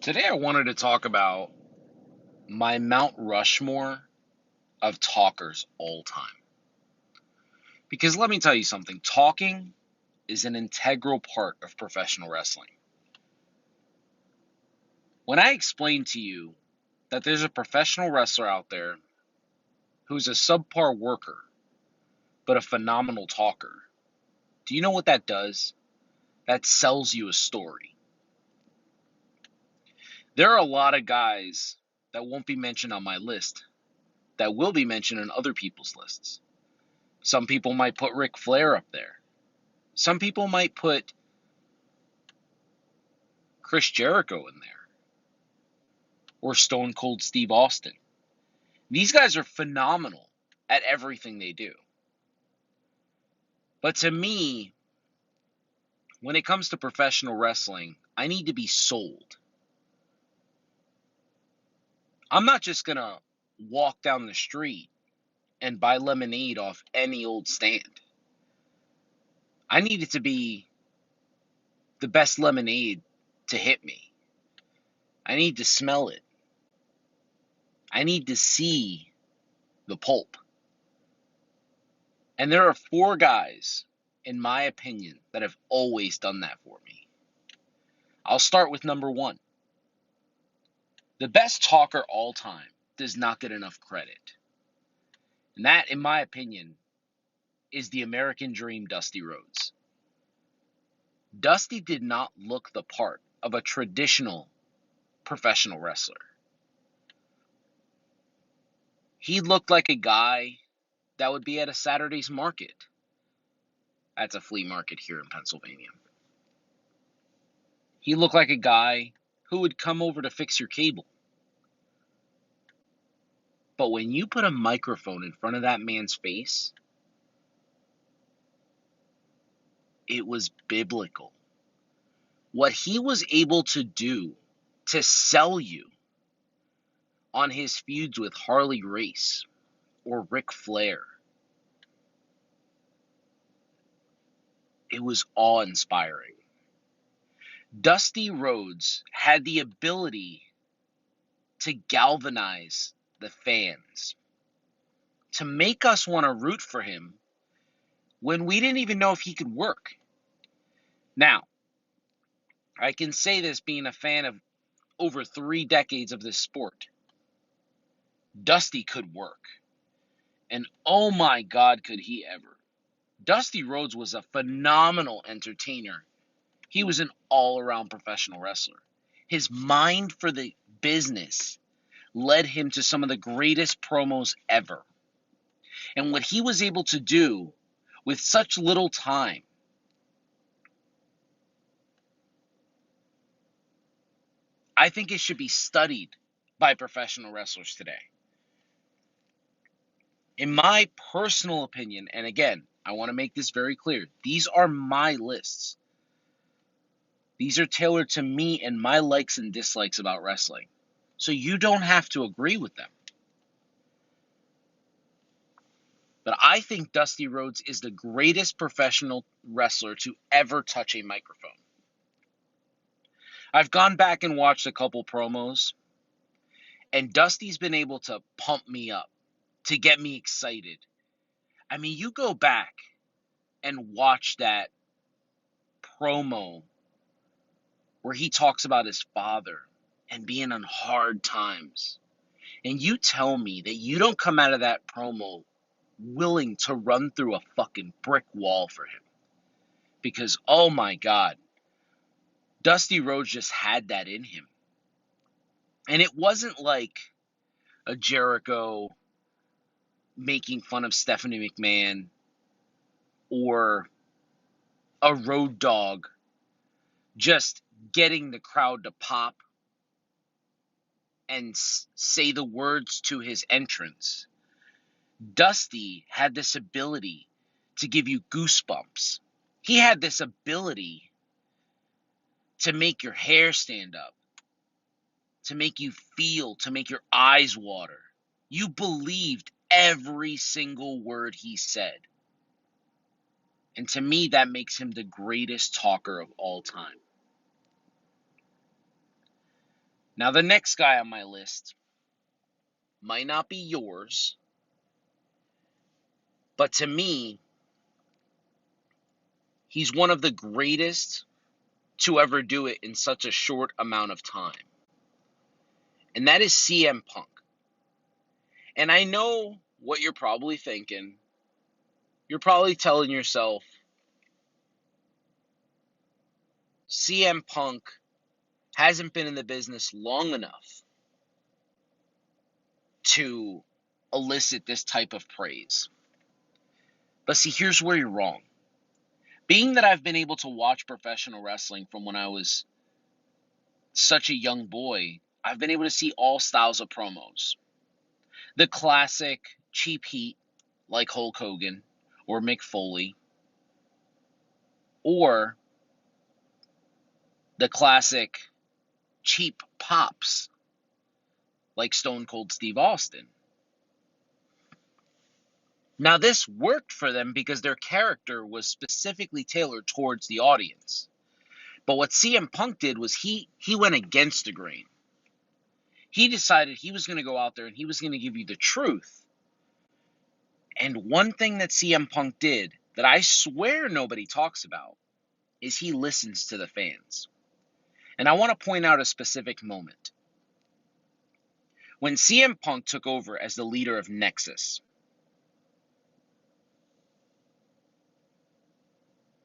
Today I wanted to talk about my Mount Rushmore of talkers all time. Because let me tell you something, talking is an integral part of professional wrestling. When I explain to you that there's a professional wrestler out there who's a subpar worker, but a phenomenal talker, do you know what that does? That sells you a story. There are a lot of guys that won't be mentioned on my list that will be mentioned in other people's lists. Some people might put Ric Flair up there. Some people might put Chris Jericho in there or Stone Cold Steve Austin. These guys are phenomenal at everything they do. But to me, when it comes to professional wrestling, I need to be sold. I'm not just going to walk down the street and buy lemonade off any old stand. I need it to be the best lemonade to hit me. I need to smell it. I need to see the pulp. And there are four guys, in my opinion, that have always done that for me. I'll start with number one. The best talker all time does not get enough credit. And that, in my opinion, is the American Dream, Dusty Rhodes. Dusty did not look the part of a traditional professional wrestler. He looked like a guy that would be at a Saturday's market. That's a flea market here in Pennsylvania. He looked like a guy who would come over to fix your cable. But when you put a microphone in front of that man's face, it was biblical. What he was able to do to sell you on his feuds with Harley Race or Ric Flair, it was awe-inspiring. Dusty Rhodes had the ability to galvanize the fans, to make us want to root for him when we didn't even know if he could work. Now, I can say this being a fan of over 3 decades of this sport. Dusty could work. And oh my God, could he ever. Dusty Rhodes was a phenomenal entertainer. He was an all-around professional wrestler. His mind for the business led him to some of the greatest promos ever. And what he was able to do with such little time, I think it should be studied by professional wrestlers today. In my personal opinion, and again, I want to make this very clear, these are my lists. These are tailored to me and my likes and dislikes about wrestling. So you don't have to agree with them. But I think Dusty Rhodes is the greatest professional wrestler to ever touch a microphone. I've gone back and watched a couple promos, and Dusty's been able to pump me up, to get me excited. I mean, you go back and watch that promo where he talks about his father and being on hard times. And you tell me that you don't come out of that promo willing to run through a fucking brick wall for him. Because, oh my God, Dusty Rhodes just had that in him. And it wasn't like a Jericho making fun of Stephanie McMahon or a Road Dogg just getting the crowd to pop and say the words to his entrance. Dusty had this ability to give you goosebumps. He had this ability to make your hair stand up, to make you feel, to make your eyes water. You believed every single word he said. And to me, that makes him the greatest talker of all time. Now, the next guy on my list might not be yours, but to me, he's one of the greatest to ever do it in such a short amount of time. And that is CM Punk. And I know what you're probably thinking. You're probably telling yourself, CM Punk hasn't been in the business long enough to elicit this type of praise. But see, here's where you're wrong. Being that I've been able to watch professional wrestling from when I was such a young boy, I've been able to see all styles of promos. The classic cheap heat, like Hulk Hogan or Mick Foley, or the classic cheap pops, like Stone Cold Steve Austin. Now, this worked for them because their character was specifically tailored towards the audience. But what CM Punk did was he went against the grain. He decided he was going to go out there and he was going to give you the truth. And one thing that CM Punk did that I swear nobody talks about is he listens to the fans. And I want to point out a specific moment. When CM Punk took over as the leader of Nexus,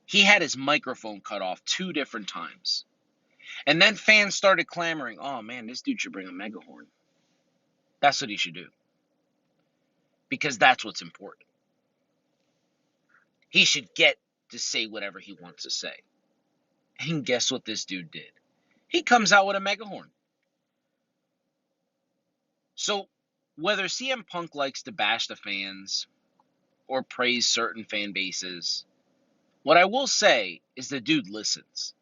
he had his microphone cut off 2 different times. And then fans started clamoring, oh man, this dude should bring a megahorn. That's what he should do. Because that's what's important. He should get to say whatever he wants to say. And guess what this dude did? He comes out with a megahorn. So, whether CM Punk likes to bash the fans or praise certain fan bases, what I will say is the dude listens.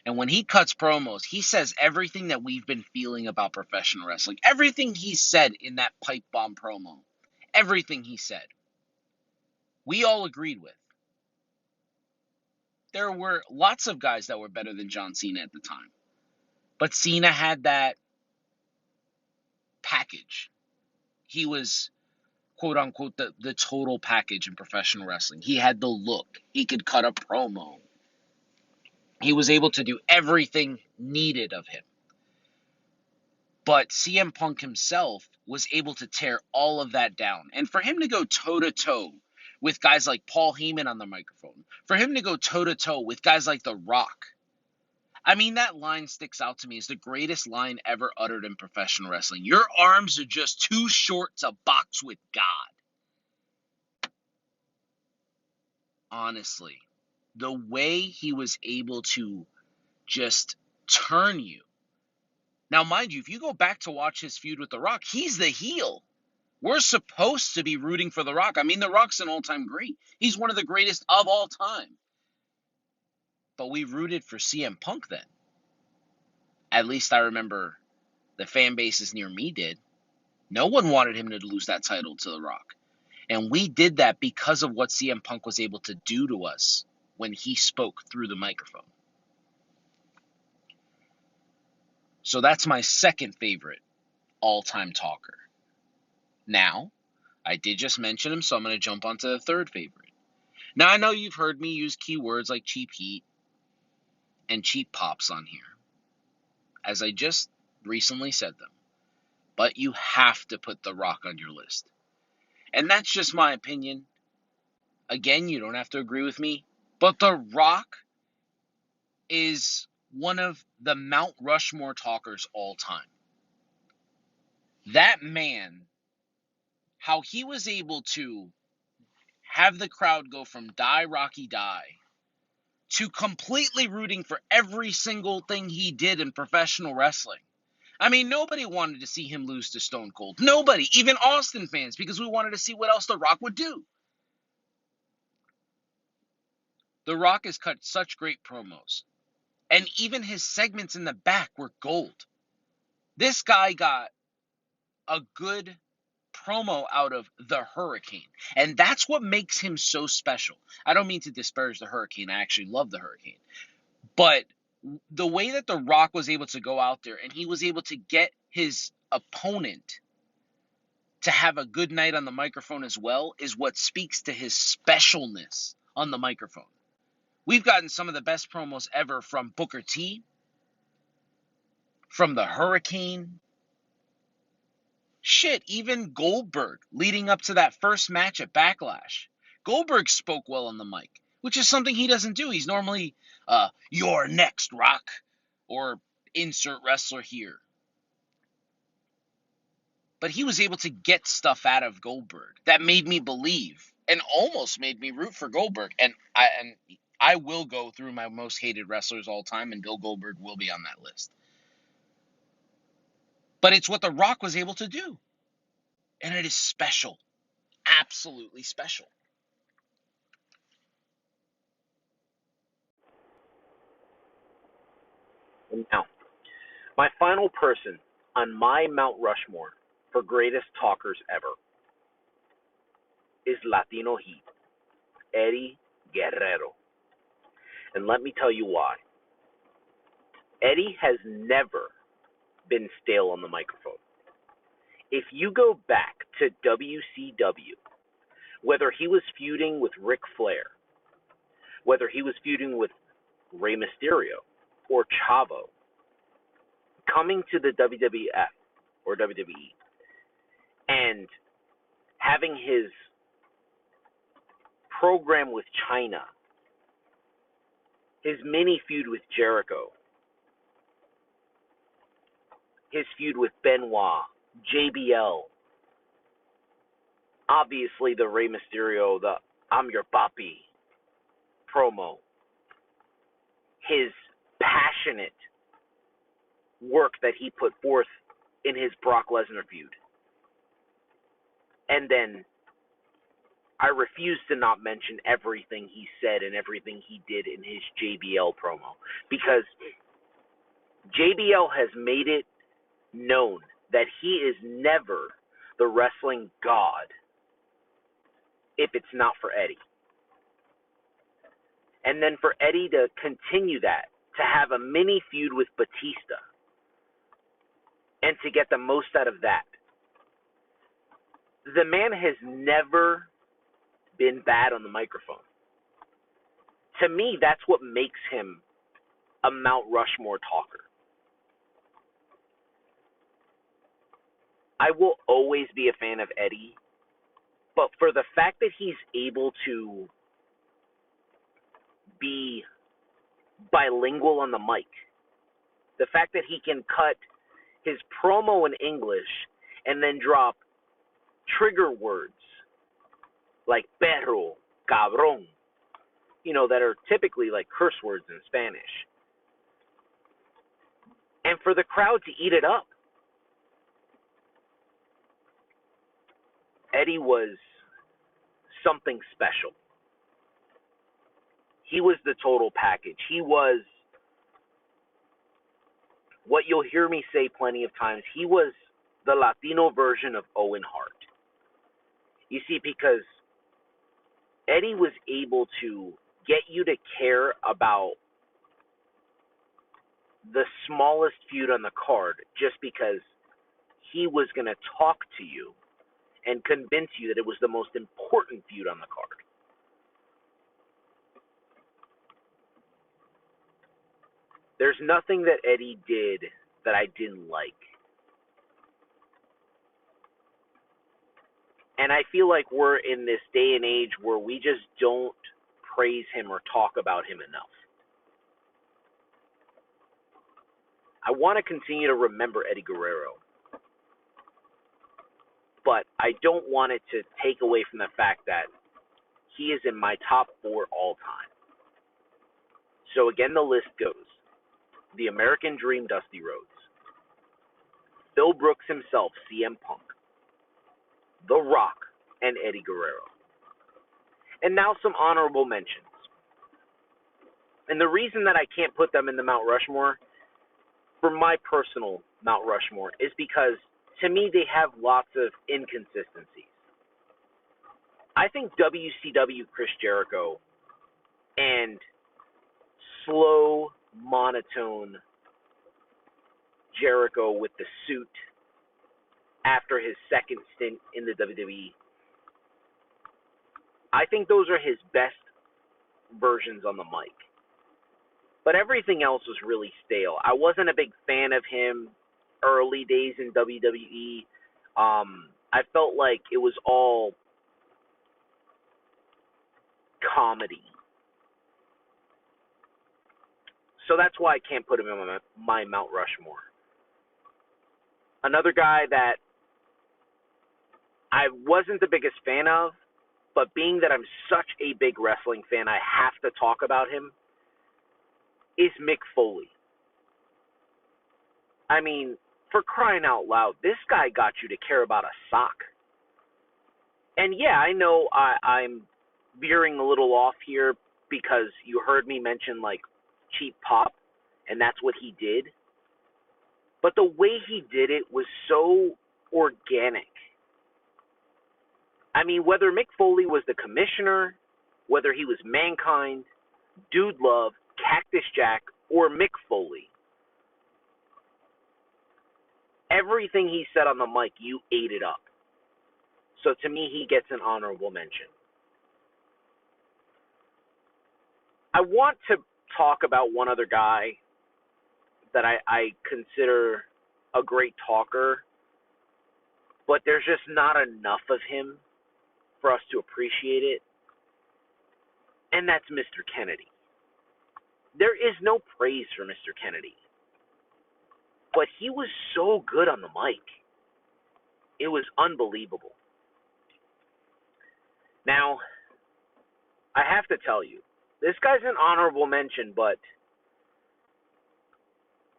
And when he cuts promos, he says everything that we've been feeling about professional wrestling. Everything he said in that pipe bomb promo. Everything he said. We all agreed with. There were lots of guys that were better than John Cena at the time. But Cena had that package. He was, quote unquote, the total package in professional wrestling. He had the look. He could cut a promo. He was able to do everything needed of him. But CM Punk himself was able to tear all of that down. And for him to go toe-to-toe with guys like Paul Heyman on the microphone, for him to go toe-to-toe with guys like The Rock, I mean, that line sticks out to me as the greatest line ever uttered in professional wrestling. Your arms are just too short to box with God. Honestly, the way he was able to just turn you. Now, mind you, if you go back to watch his feud with The Rock, he's the heel. We're supposed to be rooting for The Rock. I mean, The Rock's an all-time great. He's one of the greatest of all time. But we rooted for CM Punk then. At least I remember the fan bases near me did. No one wanted him to lose that title to The Rock. And we did that because of what CM Punk was able to do to us when he spoke through the microphone. So that's my second favorite all-time talker. Now, I did just mention him, so I'm going to jump onto the third favorite. Now, I know you've heard me use keywords like cheap heat and cheap pops on here, as I just recently said them. But you have to put The Rock on your list. And that's just my opinion. Again, you don't have to agree with me. But The Rock is one of the Mount Rushmore talkers all time. That man, how he was able to have the crowd go from die Rocky die to completely rooting for every single thing he did in professional wrestling. I mean, nobody wanted to see him lose to Stone Cold. Nobody, even Austin fans, because we wanted to see what else The Rock would do. The Rock has cut such great promos. And even his segments in the back were gold. This guy got a good promo out of the Hurricane. And that's what makes him so special. I don't mean to disparage the Hurricane. I actually love the Hurricane. But the way that The Rock was able to go out there and he was able to get his opponent to have a good night on the microphone as well is what speaks to his specialness on the microphone. We've gotten some of the best promos ever from Booker T, from the Hurricane, shit, even Goldberg leading up to that first match at Backlash. Goldberg spoke well on the mic, which is something he doesn't do. He's normally, you're next, Rock, or insert wrestler here. But he was able to get stuff out of Goldberg that made me believe and almost made me root for Goldberg. And I will go through my most hated wrestlers all time, and Bill Goldberg will be on that list. But it's what The Rock was able to do. And it is special. Absolutely special. Now, my final person on my Mount Rushmore for greatest talkers ever is Latino Heat, Eddie Guerrero. And let me tell you why. Eddie has never been stale on the microphone. If you go back to WCW, whether he was feuding with Ric Flair, whether he was feuding with Rey Mysterio or Chavo, coming to the WWF or WWE and having his program with China, his mini feud with Jericho, his feud with Benoit, JBL, obviously the Rey Mysterio, the I'm your papi promo, his passionate work that he put forth in his Brock Lesnar feud. And then I refuse to not mention everything he said and everything he did in his JBL promo, because JBL has made it known that he is never the wrestling god if it's not for Eddie. And then for Eddie to continue that, to have a mini feud with Batista, and to get the most out of that. The man has never been bad on the microphone. To me, that's what makes him a Mount Rushmore talker. I will always be a fan of Eddie, but for the fact that he's able to be bilingual on the mic, the fact that he can cut his promo in English and then drop trigger words like perro, cabrón, that are typically like curse words in Spanish, and for the crowd to eat it up. Eddie was something special. He was the total package. He was what you'll hear me say plenty of times. He was the Latino version of Owen Hart. You see, because Eddie was able to get you to care about the smallest feud on the card just because he was going to talk to you and convince you that it was the most important feud on the card. There's nothing that Eddie did that I didn't like. And I feel like we're in this day and age where we just don't praise him or talk about him enough. I want to continue to remember Eddie Guerrero, but I don't want it to take away from the fact that he is in my top 4 all time. So again, the list goes: the American Dream, Dusty Rhodes; Phil Brooks himself, CM Punk; The Rock, and Eddie Guerrero. And now some honorable mentions. And the reason that I can't put them in the Mount Rushmore, for my personal Mount Rushmore, is because to me they have lots of inconsistencies. I think WCW Chris Jericho and slow monotone Jericho with the suit after his second stint in the WWE. I think those are his best versions on the mic. But everything else was really stale. I wasn't a big fan of him early days in WWE. I felt like it was all comedy. So that's why I can't put him in my Mount Rushmore. Another guy that I wasn't the biggest fan of, but being that I'm such a big wrestling fan, I have to talk about him, is Mick Foley. I mean, for crying out loud, this guy got you to care about a sock. And yeah, I know I'm veering a little off here because you heard me mention like cheap pop, and that's what he did. But the way he did it was so organic. I mean, whether Mick Foley was the commissioner, whether he was Mankind, Dude Love, Cactus Jack, or Mick Foley, everything he said on the mic, you ate it up. So to me, he gets an honorable mention. I want to talk about one other guy that I consider a great talker, but there's just not enough of him for us to appreciate it, and that's Mr. Kennedy. There is no praise for Mr. Kennedy, but he was so good on the mic. It was unbelievable. Now, I have to tell you, this guy's an honorable mention, but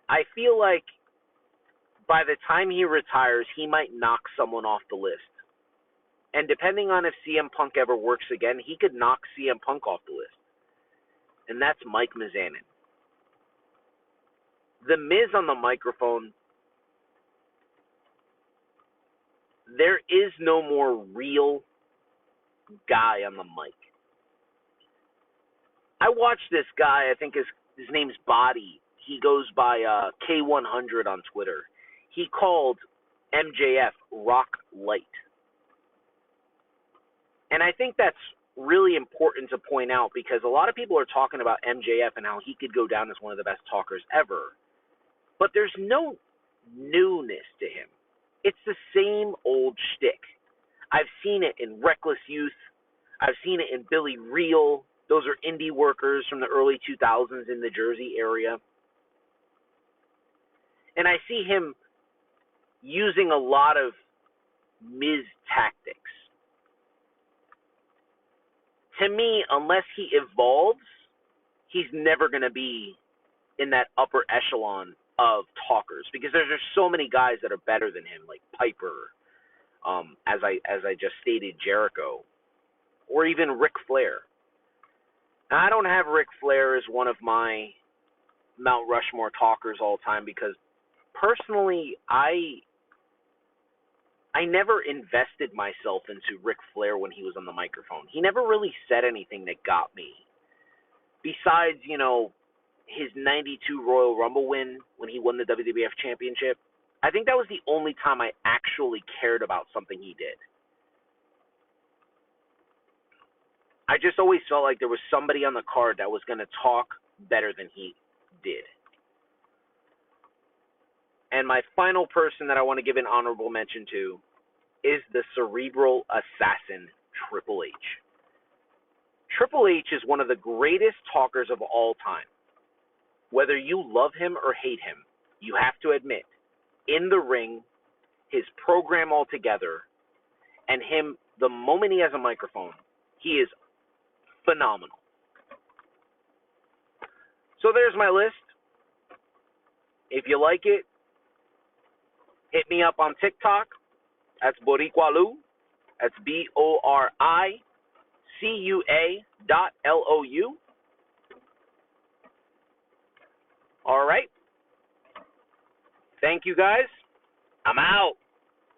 I feel like by the time he retires, he might knock someone off the list. And depending on if CM Punk ever works again, he could knock CM Punk off the list. And that's Mike Mizanin. The Miz on the microphone, there is no more real guy on the mic. I watched this guy, I think his name's Body. He goes by K100 on Twitter. He called MJF Rock Light. And I think that's really important to point out because a lot of people are talking about MJF and how he could go down as one of the best talkers ever. But there's no newness to him. It's the same old shtick. I've seen it in Reckless Youth. I've seen it in Billy Real. Those are indie workers from the early 2000s in the Jersey area. And I see him using a lot of Miz tactics. To me, unless he evolves, he's never going to be in that upper echelon of talkers because there's just so many guys that are better than him, like Piper, as I just stated, Jericho, or even Ric Flair. Now, I don't have Ric Flair as one of my Mount Rushmore talkers all time because personally, I never invested myself into Ric Flair when he was on the microphone. He never really said anything that got me. Besides, his 92 Royal Rumble win when he won the WWF Championship. I think that was the only time I actually cared about something he did. I just always felt like there was somebody on the card that was going to talk better than he did. And my final person that I want to give an honorable mention to is the cerebral assassin, Triple H. Triple H is one of the greatest talkers of all time. Whether you love him or hate him, you have to admit, in the ring, his program altogether, and him, the moment he has a microphone, he is phenomenal. So there's my list. If you like it, hit me up on TikTok. That's Boricua Lou. That's BORICUA.LOU. All right. Thank you, guys. I'm out.